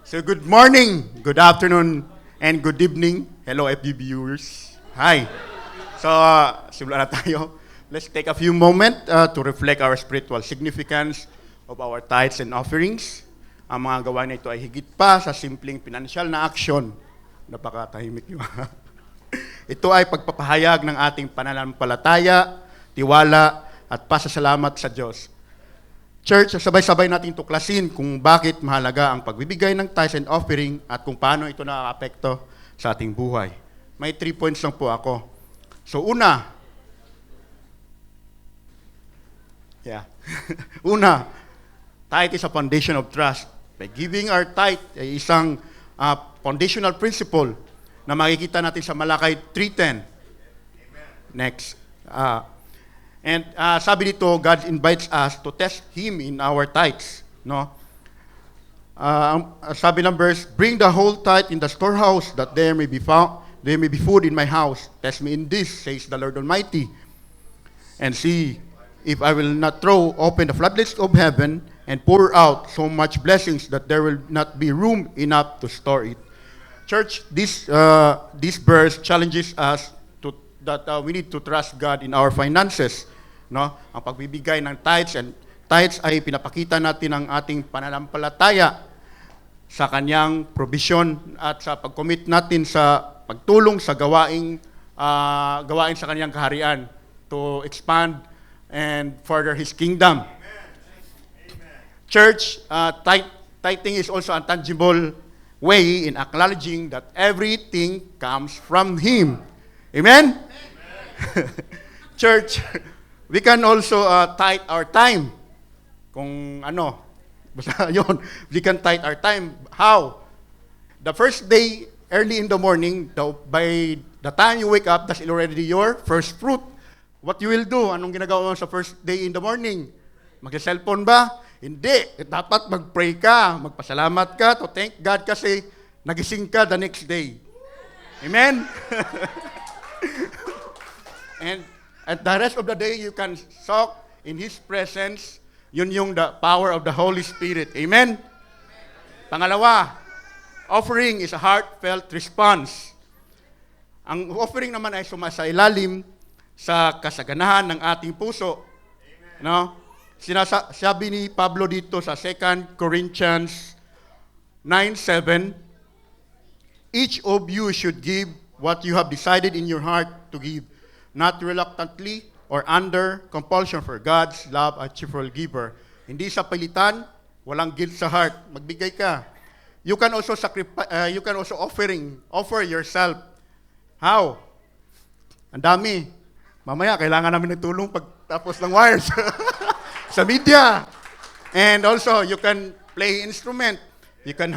So good morning, good afternoon, and good evening. Hello FB viewers. Hi. So simulan na tayo. Let's take a few moments to reflect our spiritual significance of our tithes and offerings. Ang mga gawain na ito ay higit pa sa simpleng financial na action. Napakatahimik niyo. Ito ay pagpapahayag ng ating pananampalataya, tiwala, at pasasalamat sa Diyos. Church, sabay-sabay natin tuklasin kung bakit mahalaga ang pagbibigay ng tithes and offering at kung paano ito nakaka-apekto sa ating buhay. May 3 points lang po ako. So una, tithe is a foundation of trust. By giving our tithe ay isang foundational principle na makikita natin sa Malakay 3:10. Next. And sabi dito, God invites us to test Him in our tithes. No? Sabi ng verse, bring the whole tithe in the storehouse that there may be food in my house. Test me in this, says the Lord Almighty. And see if I will not throw open the floodgates of heaven and pour out so much blessings that there will not be room enough to store it. Church, this verse challenges us that we need to trust God in our finances. No? Ang pagbibigay ng tithes ay pinapakita natin ang ating pananampalataya sa kanyang provision at sa pag-commit natin sa pagtulong sa gawain sa kanyang kaharian to expand and further His kingdom. Amen. Church, tithing is also a tangible way in acknowledging that everything comes from Him. Amen? Church, we can also tithe our time. Kung ano, basta yun, we can tithe our time. How? The first day, early in the morning, by the time you wake up, that's already your first fruit. What you will do? Anong ginagawa mo sa first day in the morning? Mag-cellphone ba? Hindi. Dapat mag-pray ka, magpasalamat ka, to thank God kasi nagising ka the next day. Amen? And at the rest of the day, you can soak in His presence. Yun yung the power of the Holy Spirit. Amen? Pangalawa, offering is a heartfelt response. Ang offering naman ay sumasailalim sa kasaganahan ng ating puso. Amen. No? Sabi ni Pablo dito sa 2 Corinthians 9:7, each of you should give what you have decided in your heart to give, not reluctantly or under compulsion, for God's love a cheerful giver. Hindi sa pilitan, walang guilt sa heart. Magbigay ka. You can also offer yourself. How? Ang dami. Mamaya kailangan namin ng tulong pagtapos ng wires sa media. And also you can play instrument. You can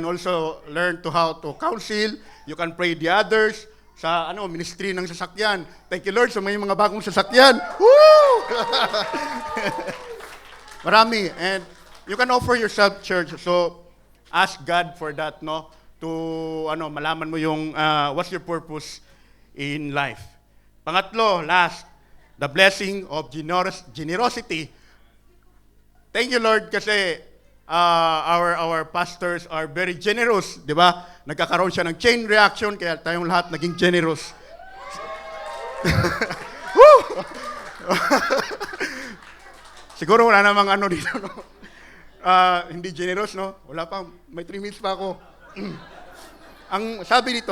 also learn how to counsel. You can pray the others sa ministry ng sasakyan. Thank you Lord sa may mga bagong sasakyan. Woo! Marami. And you can offer yourself, church. So ask God for that, no? To malaman mo yung what's your purpose in life. Pangatlo, last, the blessing of generosity. Thank you Lord kasi our pastors are very generous, di ba? Nagkakaroon siya ng chain reaction, kaya tayong lahat naging generous. Siguro wala namang dito, no? Hindi generous, no? Wala pa, may 3 minutes pa ako. Ang sabi dito,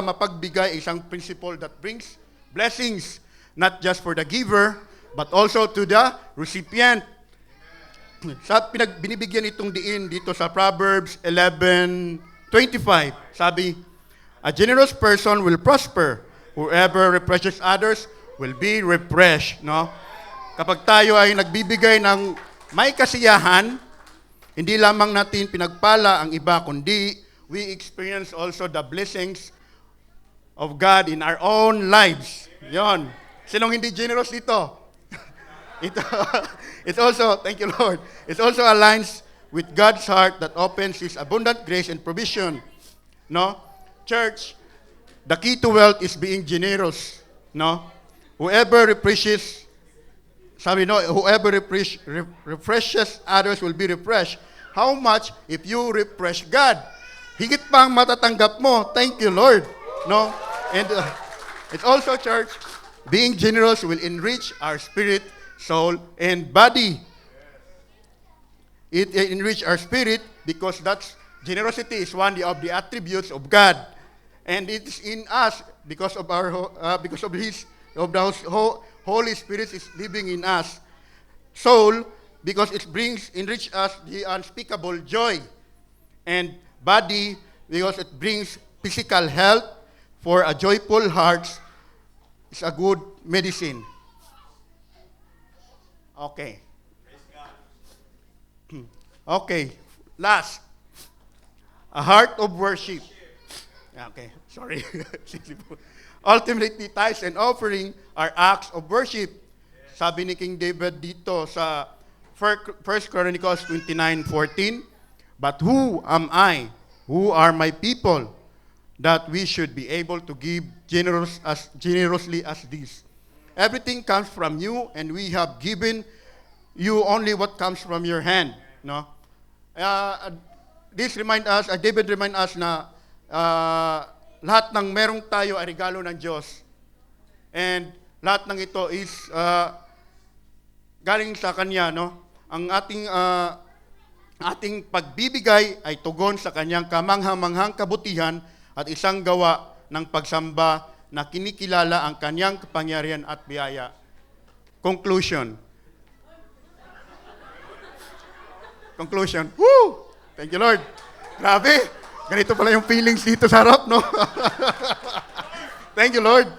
mapagbigay isang principle that brings blessings, not just for the giver, but also to the recipient. Binibigyan itong diin dito sa Proverbs 11:25. Sabi, a generous person will prosper. Whoever represses others will be refreshed. No? Kapag tayo ay nagbibigay ng may kasiyahan, hindi lamang natin pinagpala ang iba, kundi we experience also the blessings of God in our own lives. Yon. Sinong hindi generous dito? It also, thank you Lord, it also aligns with God's heart that opens His abundant grace and provision. No? Church, the key to wealth is being generous. No? Whoever refreshes others will be refreshed. how much if you refresh God? Higit pang matatanggap mo. Thank you, Lord. No? And it's also, church, being generous will enrich our spirit, soul, and body. It enrich our spirit because generosity is one of the attributes of God, and it is in us because of the Holy Spirit is living in us. Soul, because it enrich us the unspeakable joy, and body because it brings physical health. For a joyful heart is a good medicine. Okay. Okay. Last, a heart of worship. Okay, sorry. Ultimately, tithes and offering are acts of worship. Sabi ni King David dito sa 1 Chronicles 29:14, but who am I? Who are my people? That we should be able to give generously as this. Everything comes from you, and we have given you only what comes from your hand. No? David remind us na lahat ng merong tayo ay regalo ng Diyos. And lahat ng ito is galing sa Kanya. No? Ang ating pagbibigay ay tugon sa Kanyang kamangha-manghang kabutihan at isang gawa ng pagsamba na kinikilala ang Kanyang kapangyarihan at biyaya. Conclusion. Woo! Thank you, Lord. Grabe. Ganito pala yung feelings dito sa harap, no? Thank you, Lord.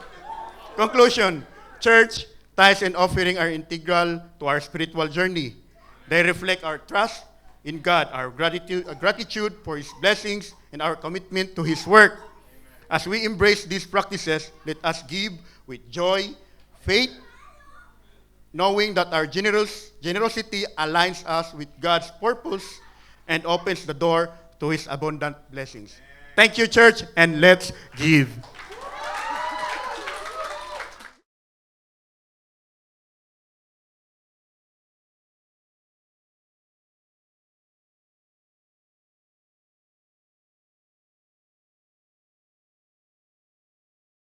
Conclusion. Church, tithes and offering are integral to our spiritual journey. They reflect our trust in God, our gratitude for His blessings, and our commitment to His work. As we embrace these practices, let us give with joy, faith, knowing that our generosity aligns us with God's purpose and opens the door to His abundant blessings. Thank you, church, and let's give.